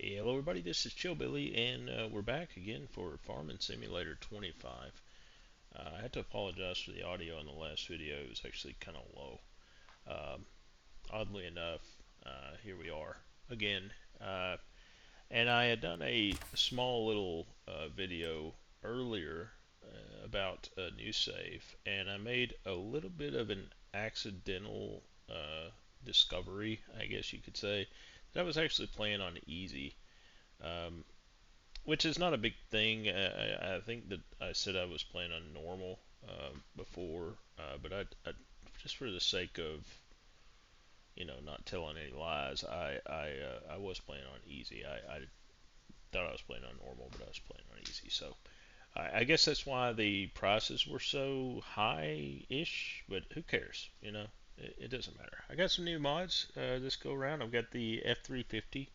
Hey, hello everybody, this is Chill Billy, and we're back again for Farming Simulator 25. I had to apologize for the audio in the last video, it was actually kind of low. Um, Oddly enough, here we are again. Uh, and I had done a small little video earlier about a new save, and I made a little bit of an accidental discovery, I guess you could say, that I was actually playing on easy. Um, which is not a big thing. I think that I said I was playing on normal before, but just for the sake of not telling any lies, I was playing on easy. I thought I was playing on normal, but I was playing on easy. So I guess that's why the prices were so high-ish. But who cares? It doesn't matter. I got some new mods this go around. I've got the F350.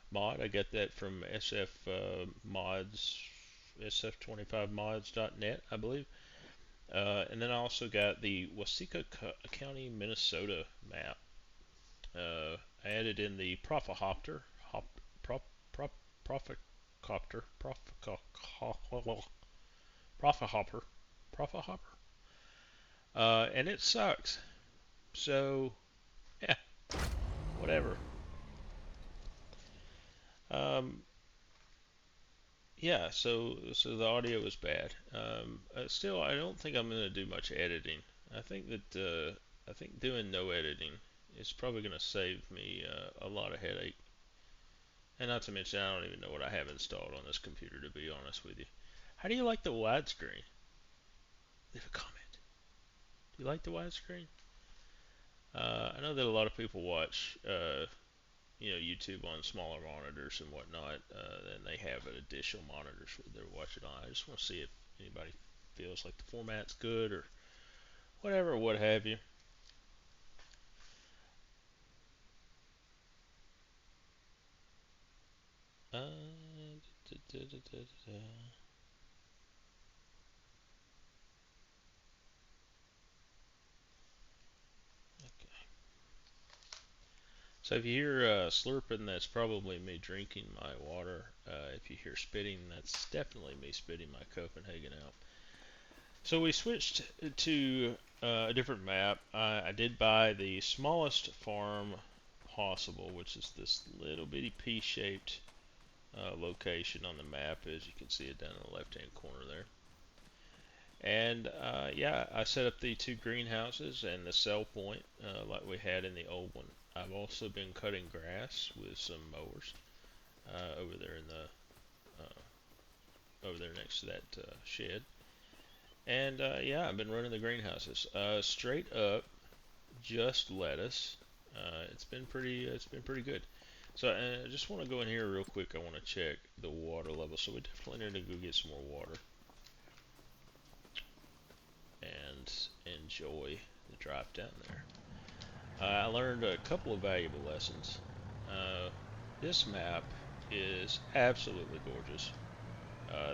Mod. I got that from SF Mods, SF25mods.net, I believe. And then I also got the Waseca County, Minnesota map. I added in the Profahopter, Prof, Prof, Profacopter, Profahopper, Profahopper, and it sucks. So, yeah, whatever. Um, Yeah, so the audio was bad. Still, I don't think I'm gonna do much editing. I think doing no editing is probably gonna save me a lot of headache. And not to mention, I don't even know what I have installed on this computer, to be honest with you. How do you like the widescreen? Leave a comment. Do you like the widescreen? I know that a lot of people watch YouTube on smaller monitors and whatnot, and they have additional monitors they're watching on. I just want to see if anybody feels like the format's good or whatever, what have you. Da, da, da, okay. So if you hear slurping, that's probably me drinking my water. If you hear spitting, that's definitely me spitting my Copenhagen out. So we switched to a different map. I did buy the smallest farm possible, which is this little bitty P-shaped location on the map, as you can see it down in the left-hand corner there. And yeah, I set up the two greenhouses and the cell point like we had in the old one. I've also been cutting grass with some mowers over there in the over there next to that shed. And yeah, I've been running the greenhouses straight up, just lettuce. It's been pretty good. So I just want to go in here real quick. I want to check the water level. So we definitely need to go get some more water and enjoy the drive down there. I learned a couple of valuable lessons. Uh, this map is absolutely gorgeous.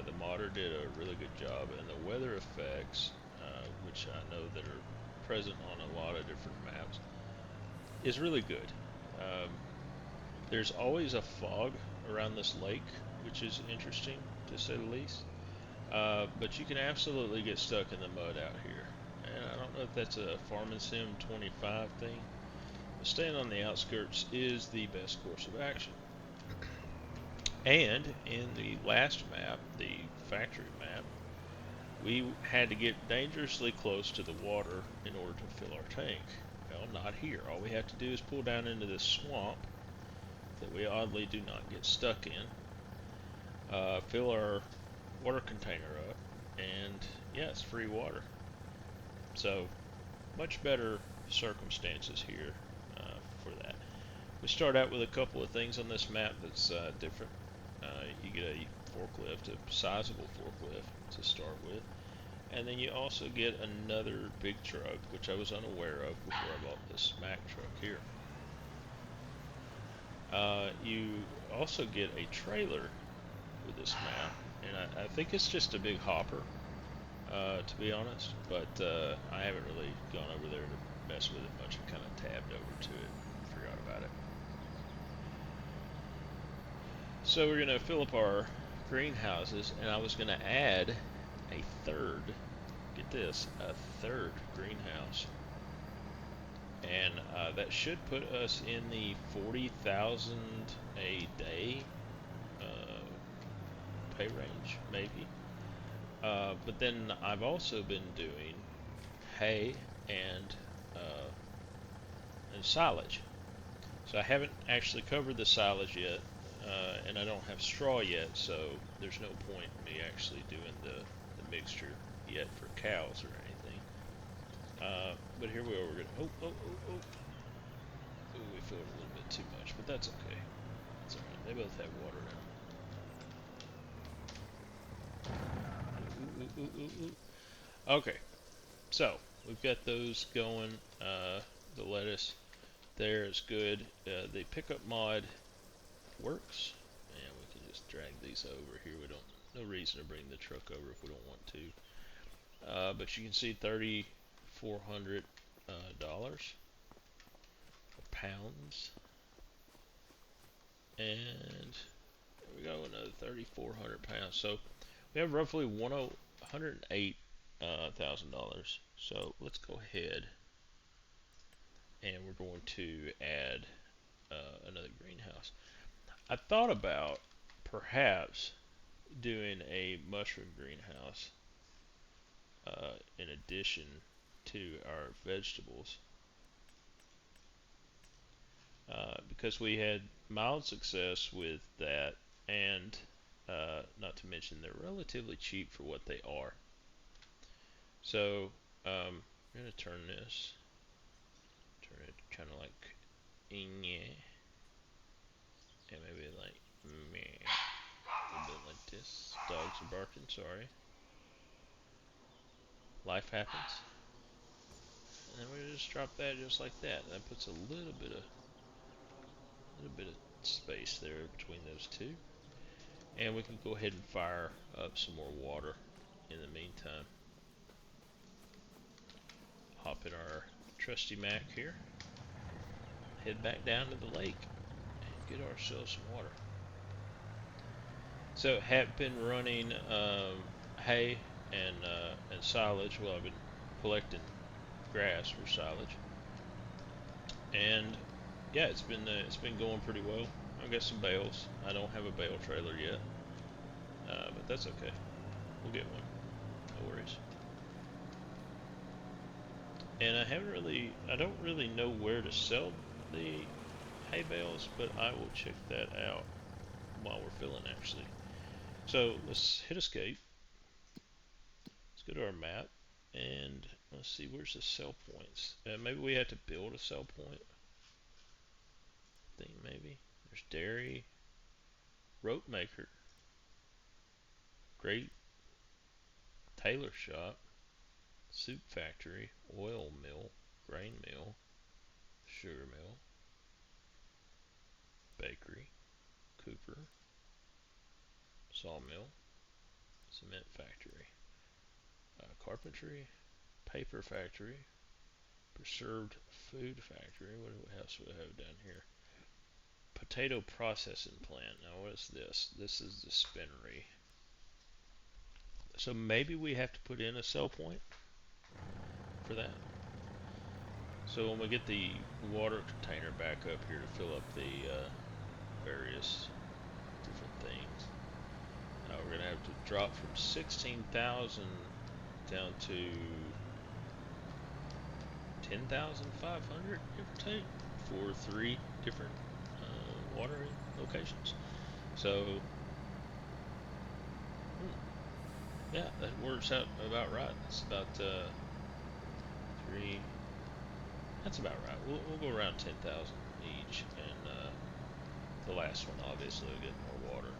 The modder did a really good job, and the weather effects, which I know that are present on a lot of different maps, is really good. Um, there's always a fog around this lake, which is interesting to say the least. But you can absolutely get stuck in the mud out here. And I don't know if that's a Farming Sim 25 thing, but staying on the outskirts is the best course of action. And in the last map, the factory map, we had to get dangerously close to the water in order to fill our tank. Well, not here. All we have to do is pull down into this swamp that we oddly do not get stuck in, fill our water container up, and yeah, it's free water. So, much better circumstances here for that. We start out with a couple of things on this map that's different. You get a forklift, a sizable forklift to start with, and then you also get another big truck, which I was unaware of before I bought this Mack truck here. You also get a trailer with this map, and I think it's just a big hopper, to be honest, but I haven't really gone over there to mess with it much. I kind of tabbed over to it and forgot about it. So we're gonna fill up our greenhouses, and I was gonna add a third. Get this, a third greenhouse, and that should put us in the 40,000 a day uh, pay range, maybe. But then I've also been doing hay and uh, silage. So I haven't actually covered the silage yet, and I don't have straw yet. So there's no point in me actually doing the mixture yet for cows or anything. But here we are. We're gonna. Oh, we filled a little bit too much, but that's okay. It's alright. They both have water now. Okay, so we've got those going. The lettuce there is good. The pickup mod works, and we can just drag these over here. We don't. No reason to bring the truck over if we don't want to. But you can see $3,400 pounds, and there we go, another 3,400 pounds. So we have roughly $108,000. So let's go ahead and we're going to add another greenhouse. I thought about perhaps doing a mushroom greenhouse in addition to our vegetables, because we had mild success with that, and not to mention they're relatively cheap for what they are. So I'm going to turn it kind of like yeah, and maybe like meh, a little bit like this. Dogs are barking. Sorry. Life happens. And then we just drop that just like that. That puts a little bit of space there between those two. And we can go ahead and fire up some more water in the meantime. Hop in our trusty Mac here. Head back down to the lake and get ourselves some water. So have been running hay and silage. Well, I've been collecting grass for silage, and yeah, it's been going pretty well. I've got some bales. I don't have a bale trailer yet, but that's okay. We'll get one. No worries. And I don't really know where to sell the hay bales, but I will check that out while we're filling actually. So let's hit escape. Let's go to our map and let's see, where's the sell points. Maybe we have to build a sell point. I think maybe there's dairy, rope maker, great tailor shop, soup factory, oil mill, grain mill, sugar mill, bakery, cooper, sawmill, cement factory, carpentry, paper factory, preserved food factory. What else do we have down here? Potato processing plant. Now what is this? This is the spinnery. So maybe we have to put in a sell point for that. So when we get the water container back up here to fill up the various different things, we're going to have to drop from 16,000 down to 10,500, give or take, for 3 different watering locations. So, yeah, that works out about right. It's about 3. That's about right. We'll go around 10,000 each, and the last one obviously will get more water.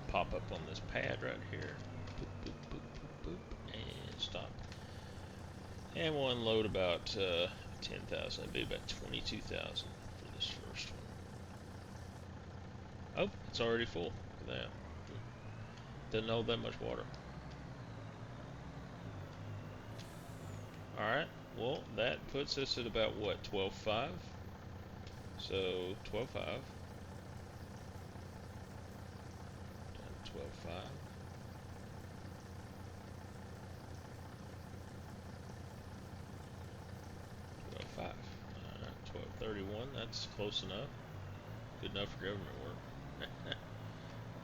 Pop up on this pad right here. Boop, boop, boop, boop, boop, and stop. And we'll unload about 10,000. It'd be about 22,000 for this first one. Oh, it's already full. Look at that. Doesn't hold that much water. Alright, well, that puts us at about what, 12.5? So 12.5 and 12.5. 12.5. 12.31. That's close enough. Good enough for government work.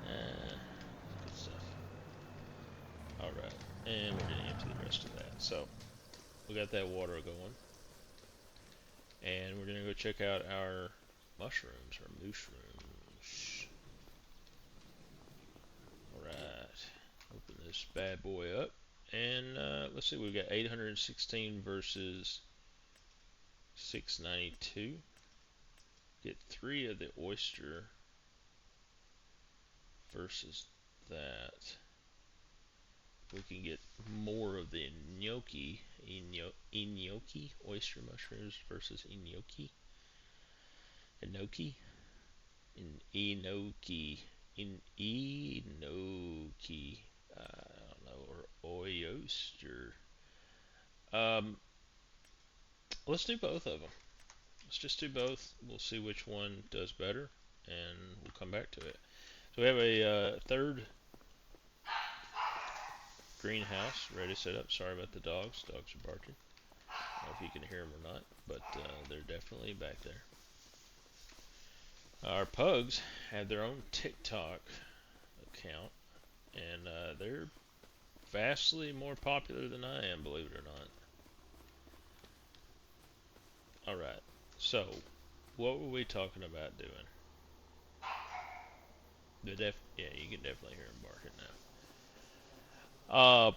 Good stuff. All right, and we're getting into the rest of that. So we got that water going, and we're gonna go check out our mushrooms, our mushrooms. All right, open this bad boy up, and let's see, we've got 816 versus 692. Get 3 of the oyster versus that. We can get more of the enoki oyster mushrooms versus enoki, enoki, enoki. I don't know, or oyster. Um, let's do both of them. Let's just do both. We'll see which one does better, and we'll come back to it. So we have a third greenhouse ready to set up. Sorry about the dogs. Dogs are barking. I don't know if you can hear them or not, but they're definitely back there. Our pugs have their own TikTok account, and they're vastly more popular than I am, believe it or not. Alright, so what were we talking about doing? Yeah, you can definitely hear them barking now.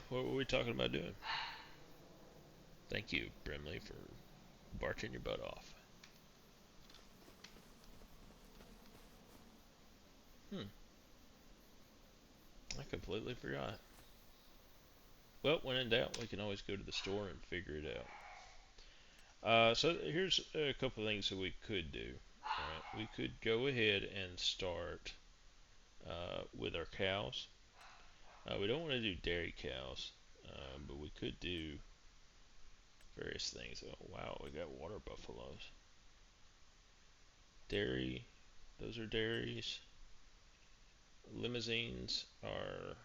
What were we talking about doing? Thank you, Brimley, for barking your butt off. Hmm, I completely forgot. Well, when in doubt, we can always go to the store and figure it out. So here's a couple of things that we could do. Alright, we could go ahead and start with our cows. We don't want to do dairy cows, but we could do various things. Oh, wow, we got water buffaloes. Dairy, those are dairies. Limousines are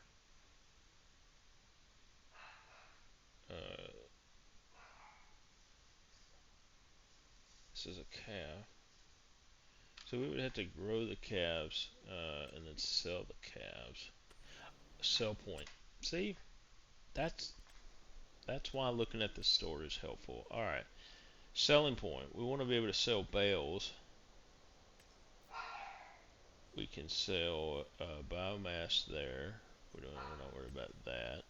uh, this is a calf. So we would have to grow the calves and then sell the calves. Sell point. See, that's that's why looking at the store is helpful. All right, selling point. We want to be able to sell bales. We can sell biomass there. We're not worried about that.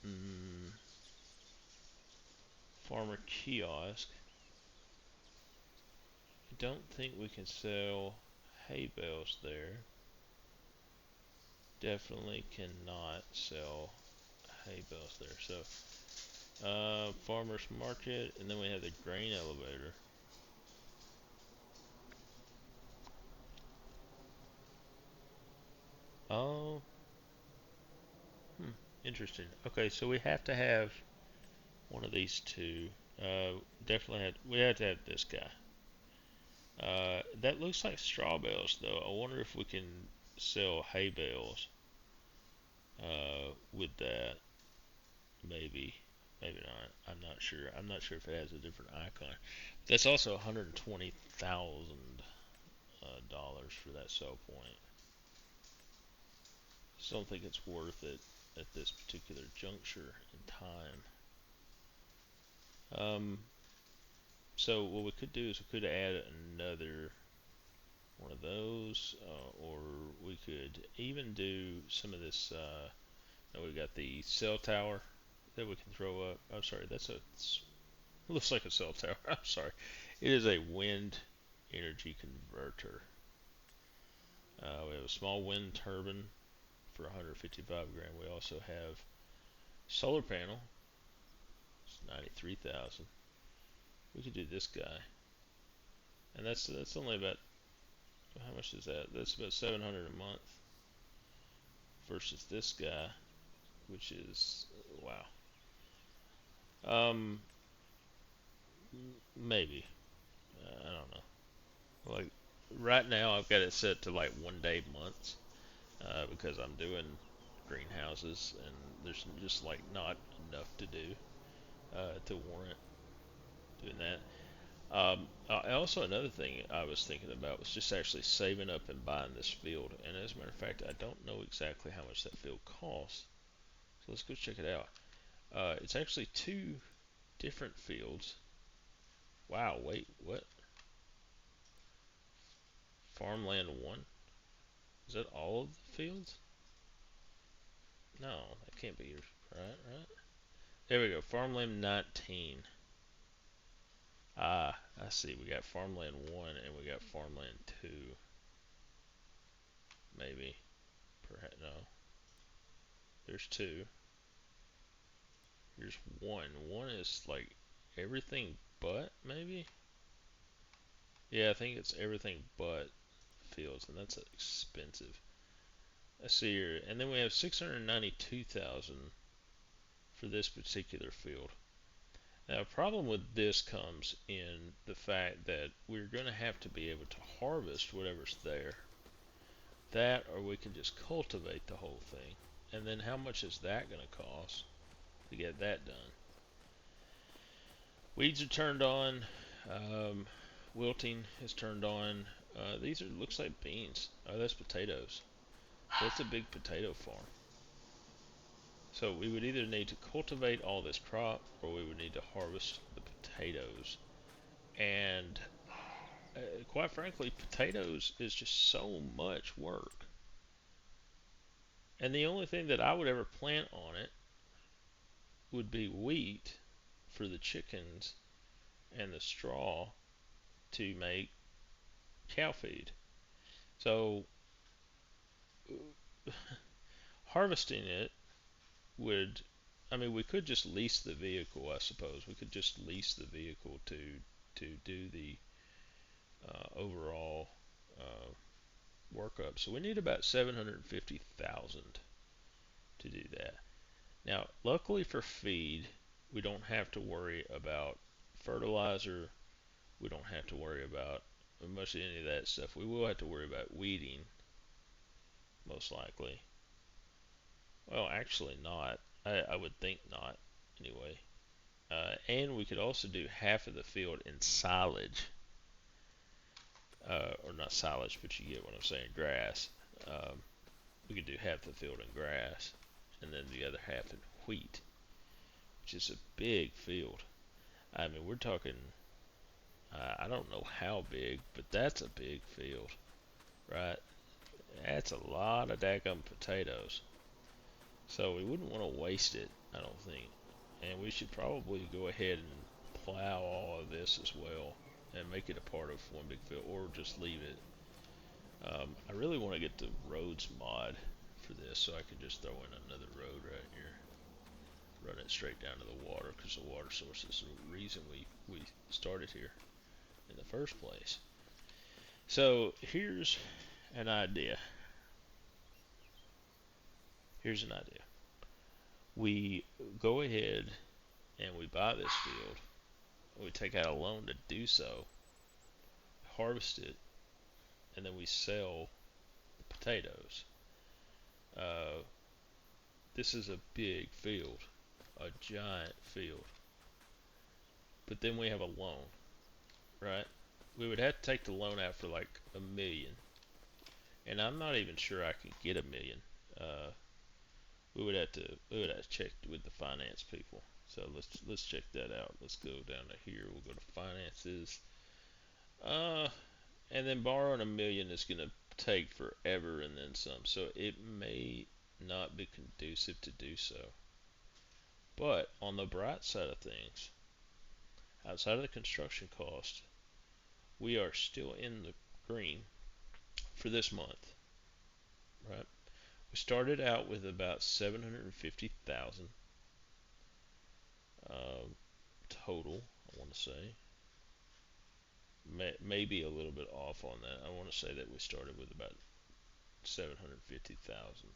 Mm, farmer kiosk. I don't think we can sell hay bales there. Definitely cannot sell hay bales there. So, farmers market, and then we have the grain elevator. Oh, interesting. Okay, so we have to have one of these two. Definitely we have to have this guy. That looks like straw bales, though. I wonder if we can sell hay bales with that. Maybe, maybe not. I'm not sure. I'm not sure if it has a different icon. That's also $120,000 for that sell point. Just don't think it's worth it at this particular juncture in time. Um, so what we could do is we could add another one of those, or we could even do some of this. Now we got the cell tower that we can throw up. I'm sorry, it looks like a cell tower. I'm sorry, it is a wind energy converter. We have a small wind turbine for 155 grand. We also have solar panel. It's 93,000. We could do this guy, and that's only about how much is that? That's about 700 a month versus this guy, which is wow. Um, Maybe. I don't know. Like right now, I've got it set to like 1 day months because I'm doing greenhouses and there's just like not enough to do to warrant doing that. Also, another thing I was thinking about was just actually saving up and buying this field. And as a matter of fact, I don't know exactly how much that field costs. So let's go check it out. It's actually two different fields. Wow, wait, what? Farmland 1? Is that all of the fields? No, that can't be yours. Right? There we go. Farmland 19. Ah, I see. We got Farmland 1 and we got Farmland 2. Maybe. Perhaps. No. There's two. Here's one. One is like everything but, maybe? Yeah, I think it's everything but fields, and that's expensive. I see here. And then we have 692,000 for this particular field. Now, a problem with this comes in the fact that we're going to have to be able to harvest whatever's there. That, or we can just cultivate the whole thing. And then how much is that going to cost to get that done? Weeds are turned on. Um, Wilting is turned on. These are looks like beans. Oh, that's potatoes. That's a big potato farm. So we would either need to cultivate all this crop, or we would need to harvest the potatoes. And quite frankly, potatoes is just so much work. And the only thing that I would ever plant on it would be wheat for the chickens and the straw to make cow feed. So harvesting it would, I mean, we could just lease the vehicle, I suppose. We could just lease the vehicle to do the overall uh, workup. So we need about 750,000 to do that. Now, luckily for feed, we don't have to worry about fertilizer. We don't have to worry about much of any of that stuff. We will have to worry about weeding, most likely. Well, actually, not. I would think not, anyway. And we could also do half of the field in silage, or not silage, but you get what I'm saying, grass. Um, we could do half the field in grass, and then the other half in wheat, which is a big field. I mean, we're talking, I don't know how big, but that's a big field, right? That's a lot of daggum potatoes. So we wouldn't want to waste it, I don't think. And we should probably go ahead and plow all of this as well and make it a part of one big field, or just leave it. I really want to get the roads mod for this, so I could just throw in another road right here, run it straight down to the water, because the water source is the reason we started here in the first place. So here's an idea. Here's an idea. We go ahead and we buy this field. We take out a loan to do so, harvest it, and then we sell the potatoes. Uh, this is a big field, a giant field. But then we have a loan, right? We would have to take the loan out for like 1 million, and I'm not even sure I could get 1 million. Uh, we would have to check with the finance people. So let's check that out. Let's go down to here. We'll go to finances. Uh, and then borrowing 1 million is gonna take forever and then some. So it may not be conducive to do so. But on the bright side of things, outside of the construction cost, we are still in the green for this month, right? We started out with about 750,000 total. I want to say maybe a little bit off on that. I want to say that we started with about 750,000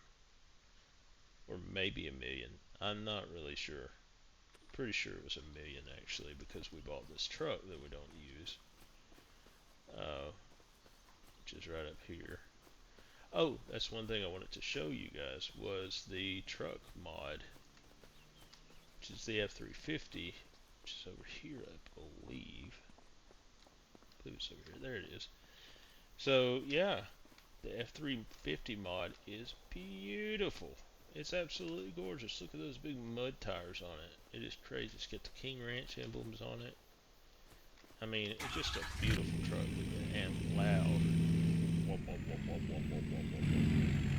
or maybe 1 million. I'm not really sure. Pretty sure it was $1 million actually, because we bought this truck that we don't use, which is right up here. Oh, that's one thing I wanted to show you guys, was the truck mod, which is the F350, which is over here, I believe. I believe it's over here. There it is. So yeah, the F350 mod is beautiful. It's absolutely gorgeous. Look at those big mud tires on it. It is crazy. It's got the King Ranch emblems on it. I mean, it's just a beautiful truck. And loud.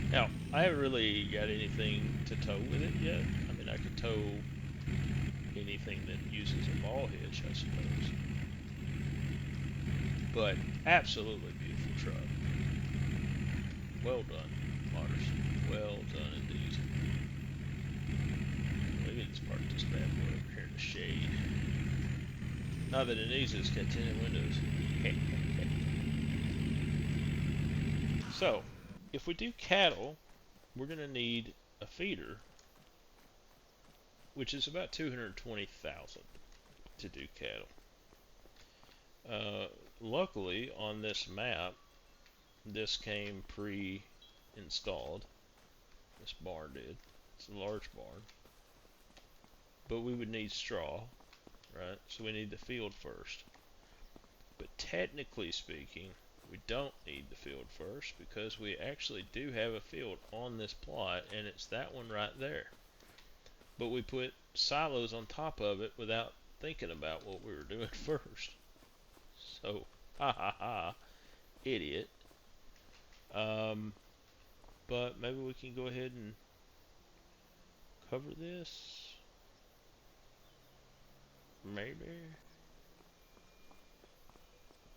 Now, I haven't really got anything to tow with it yet. I mean, I could tow anything that uses a ball hitch, I suppose. But absolutely beautiful truck. Well done, modders. Well done indeed. Maybe it's parked this bad boy over here in the shade. Not that it needs it, it's got tinted windows. So, if we do cattle, we're going to need a feeder, which is about 220,000 to do cattle. Luckily, on this map, this came pre-installed. This barn did. It's a large barn. But we would need straw, right? So we need the field first. But technically speaking, we don't need the field first, because we actually do have a field on this plot, and it's that one right there. But we put silos on top of it without thinking about what we were doing first. So, ha ha ha, idiot. But maybe we can go ahead and cover this. Maybe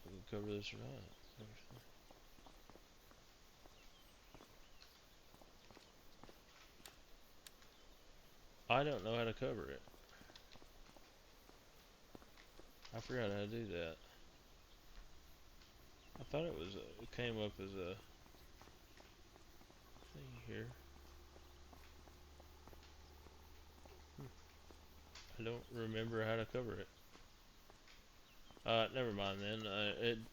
we can cover this or not. I don't know how to cover it. I forgot how to do that. I thought it was it came up as a thing here. I don't remember how to cover it. Never mind then.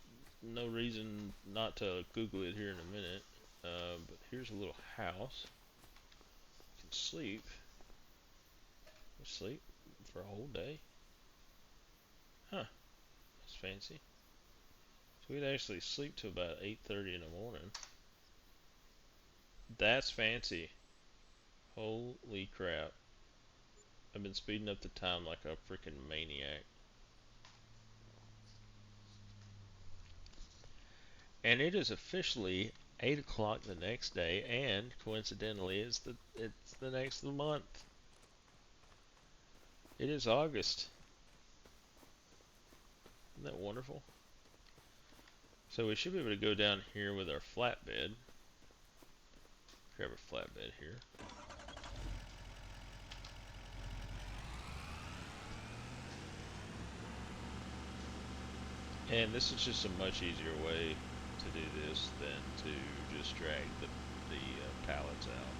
No reason not to Google it here in a minute. But here's a little house. You can sleep. Sleep for a whole day. Huh. That's fancy. So we'd actually sleep till about 8:30 in the morning. That's fancy. Holy crap. I've been speeding up the time like a freaking maniac. And it is officially 8 o'clock the next day, and coincidentally it's the next of the month. It is August. Isn't that wonderful? So we should be able to go down here with our flatbed. Grab a flatbed here. And this is just a much easier way to do this than to just drag the pallets out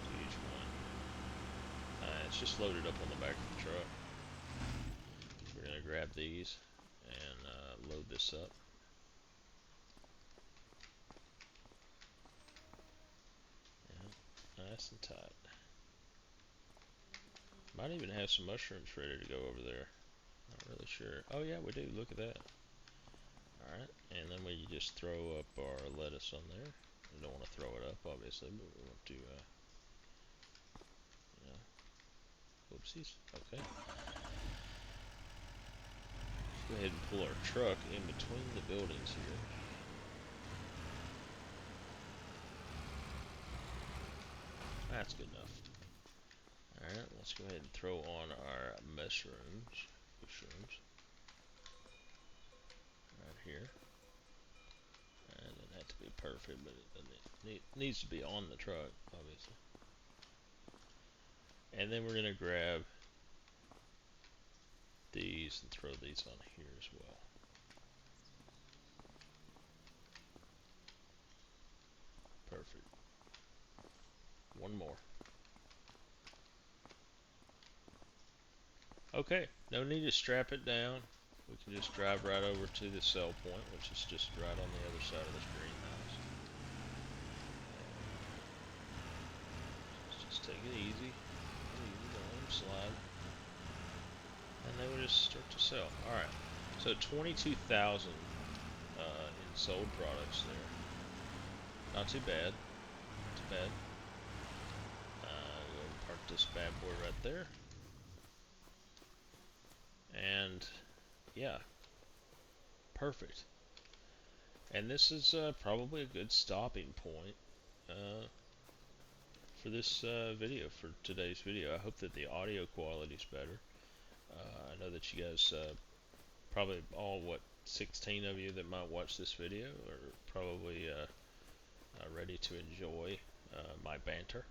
to each one. It's just loaded up on the back of the truck. We're going to grab these and load this up. Yeah, nice and tight. Might even have some mushrooms ready to go over there. Not really sure. Oh yeah, we do. Look at that. Alright, and then we just throw up our lettuce on there. We don't want to throw it up, obviously, but we want to, you know, whoopsies. Okay. Let's go ahead and pull our truck in between the buildings here. That's good enough. Alright, let's go ahead and throw on our mushrooms. Right here. And it doesn't have to be perfect, but it needs to be on the truck, obviously. And then we're going to grab these and throw these on here as well. Perfect. One more. Okay, no need to strap it down. We can just drive right over to the sell point, which is just right on the other side of this greenhouse. Let's just take it easy. Easy, don't let them slide. And they will just start to sell. Alright, so 22,000 in sold products there. Not too bad. Not too bad. Go ahead and park this bad boy right there. And yeah, perfect. And this is probably a good stopping point uh, for this video, for today's video. I hope that the audio quality is better. I know that you guys, probably all, 16 of you that might watch this video are probably ready to enjoy my banter.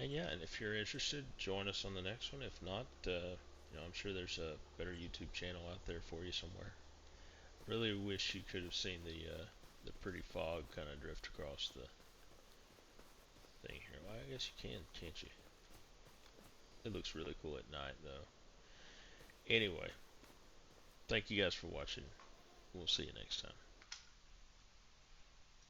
And yeah, and if you're interested, join us on the next one. If not, I'm sure there's a better YouTube channel out there for you somewhere. Really wish you could have seen the pretty fog kind of drift across the thing here. Well, I guess you can, can't you? It looks really cool at night, though. Anyway, thank you guys for watching. We'll see you next time.